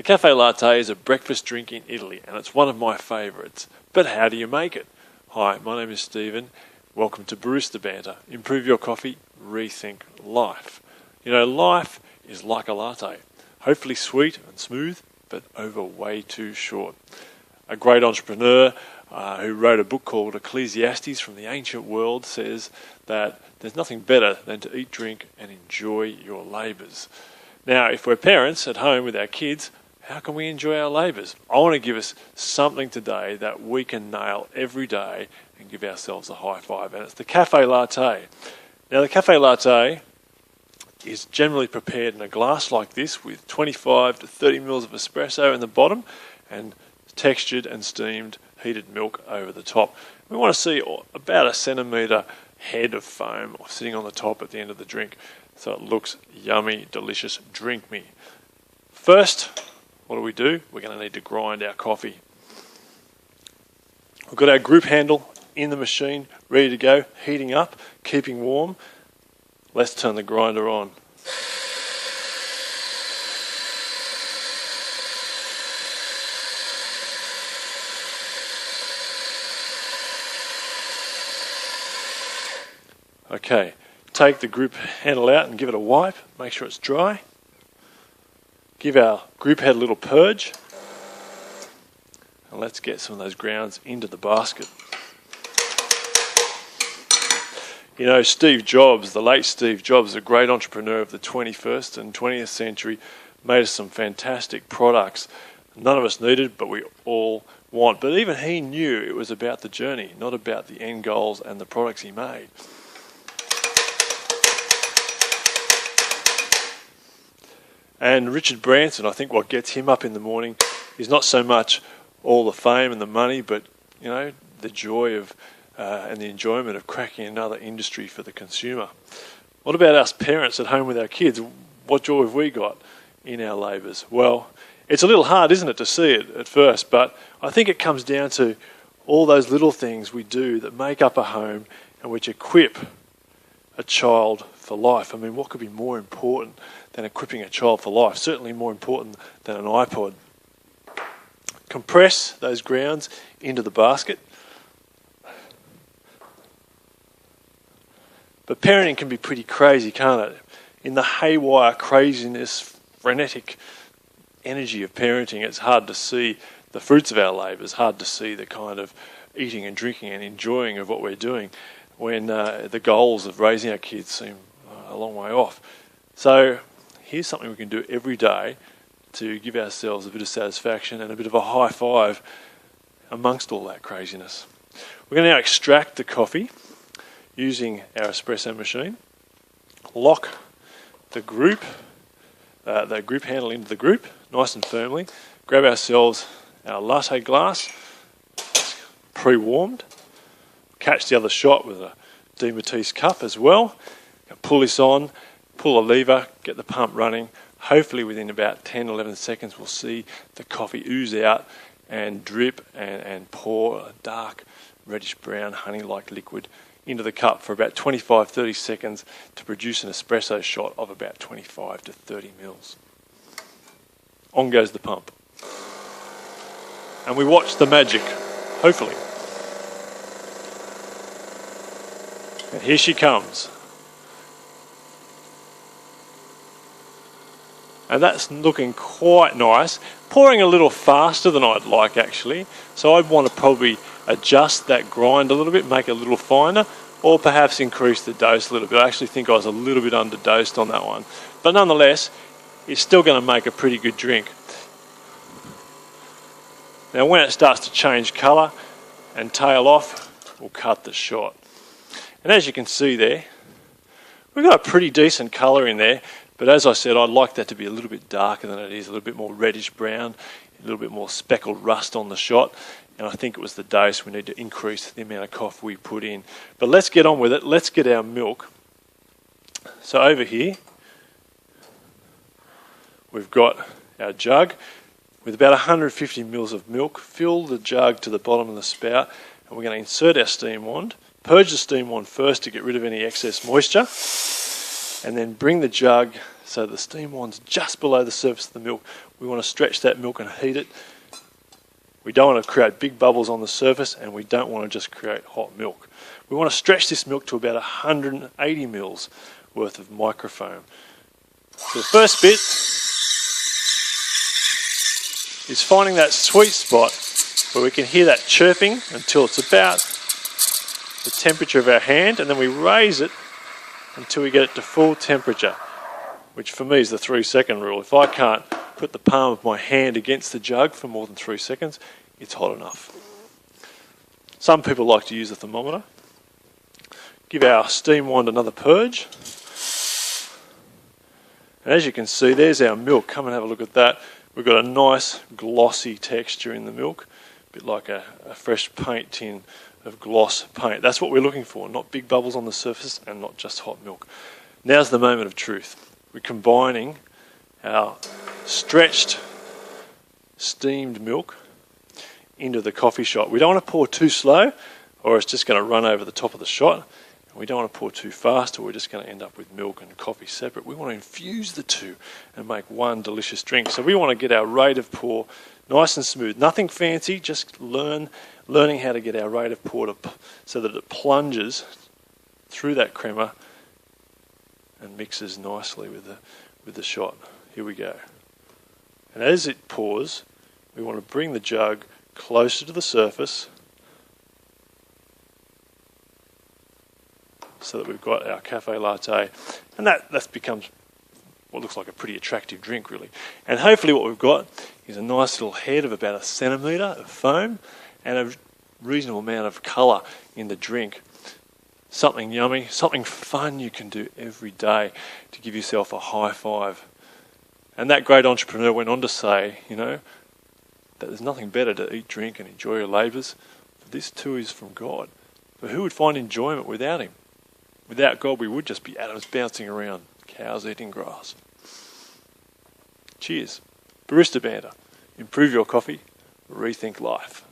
The cafe latte is a breakfast drink in Italy, and it's one of my favourites. But how do you make it? Hi, my name is Stephen. Welcome to Barista Banter. Improve your coffee, rethink life. You know, life is like a latte. Hopefully sweet and smooth, but over way too short. A great entrepreneur who wrote a book called Ecclesiastes from the ancient world says that there's nothing better than to eat, drink, and enjoy your labours. Now, if we're parents at home with our kids, how can we enjoy our labours? I want to give us something today that we can nail every day and give ourselves a high five, and it's the cafe latte. Now, the cafe latte is generally prepared in a glass like this with 25 to 30 mils of espresso in the bottom and textured and steamed heated milk over the top. We want to see about a centimetre head of foam sitting on the top at the end of the drink, so it looks yummy, delicious. Drink me. First, what do? We're going to need to grind our coffee. We've got our group handle in the machine, ready to go, heating up, keeping warm. Let's turn the grinder on. Okay, take the group handle out and give it a wipe. Make sure it's dry. Give our group head a little purge. And let's get some of those grounds into the basket. You know, Steve Jobs, the late Steve Jobs, a great entrepreneur of the 21st and 20th century, made us some fantastic products. None of us needed, but we all want. But even he knew it was about the journey, not about the end goals and the products he made. And Richard Branson, I think what gets him up in the morning is not so much all the fame and the money, but, you know, the joy of and the enjoyment of cracking another industry for the consumer. What about us parents at home with our kids? What joy have we got in our labours? Well, it's a little hard, isn't it, to see it at first, but I think it comes down to all those little things we do that make up a home and which equip a child for life. I mean, what could be more important than equipping a child for life? Certainly more important than an iPod. Compress those grounds into the basket. But parenting can be pretty crazy, can't it? In the haywire craziness, frenetic energy of parenting, it's hard to see the fruits of our labours, hard to see the kind of eating and drinking and enjoying of what we're doing when the goals of raising our kids seem a long way off. So here's something we can do every day to give ourselves a bit of satisfaction and a bit of a high five amongst all that craziness. We're going to now extract the coffee using our espresso machine. Lock the group handle into the group nice and firmly. Grab ourselves our latte glass, pre-warmed. Catch the other shot with a Di Matisse cup as well. Pull this on, pull a lever, get the pump running. Hopefully within about 10-11 seconds we'll see the coffee ooze out and drip and pour a dark reddish brown honey-like liquid into the cup for about 25-30 seconds to produce an espresso shot of about 25 to 30 mils. On goes the pump. And we watch the magic, hopefully. And here she comes. And that's looking quite nice. Pouring a little faster than I'd like, actually. So I'd want to probably adjust that grind a little bit, make it a little finer, or perhaps increase the dose a little bit. I actually think I was a little bit underdosed on that one. But nonetheless, it's still going to make a pretty good drink. Now when it starts to change colour and tail off, we'll cut the shot. And as you can see there, we've got a pretty decent colour in there, but as I said, I'd like that to be a little bit darker than it is, a little bit more reddish brown, a little bit more speckled rust on the shot, and I think it was the dose. We need to increase the amount of coffee we put in. But let's get on with it. Let's get our milk. So over here, we've got our jug with about 150 mils of milk. Fill the jug to the bottom of the spout, and we're going to insert our steam wand. Purge the steam wand first to get rid of any excess moisture, and then bring the jug so the steam wand's just below the surface of the milk. We want to stretch that milk and heat it. We don't want to create big bubbles on the surface, and we don't want to just create hot milk. We want to stretch this milk to about 180 mils worth of microfoam. So the first bit is finding that sweet spot where we can hear that chirping until it's about the temperature of our hand, and then we raise it until we get it to full temperature, which for me is the 3-second rule. If I can't put the palm of my hand against the jug for more than 3 seconds, it's hot enough. Some people like to use a thermometer. Give our steam wand another purge. And as you can see, there's our milk. Come and have a look at that. We've got a nice glossy texture in the milk, a bit like a fresh paint tin of gloss paint. That's what we're looking for, not big bubbles on the surface and not just hot milk. Now's the moment of truth. We're combining our stretched steamed milk into the coffee shot. We don't want to pour too slow or it's just going to run over the top of the shot. We don't want to pour too fast or we're just going to end up with milk and coffee separate. We want to infuse the two and make one delicious drink. So we want to get our rate of pour nice and smooth. Nothing fancy, just learning how to get our rate of pour so that it plunges through that crema and mixes nicely with the shot. Here we go. And as it pours, we want to bring the jug closer to the surface so that we've got our cafe latte, and that becomes what looks like a pretty attractive drink, really. And hopefully what we've got is a nice little head of about 1 centimetre of foam and a reasonable amount of colour in the drink. Something yummy, something fun you can do every day to give yourself a high five. And that great entrepreneur went on to say, that there's nothing better to eat, drink and enjoy your labours. For this too is from God. But who would find enjoyment without him? Without God, we would just be atoms bouncing around, cows eating grass. Cheers. Barista Banter. Improve your coffee, rethink life.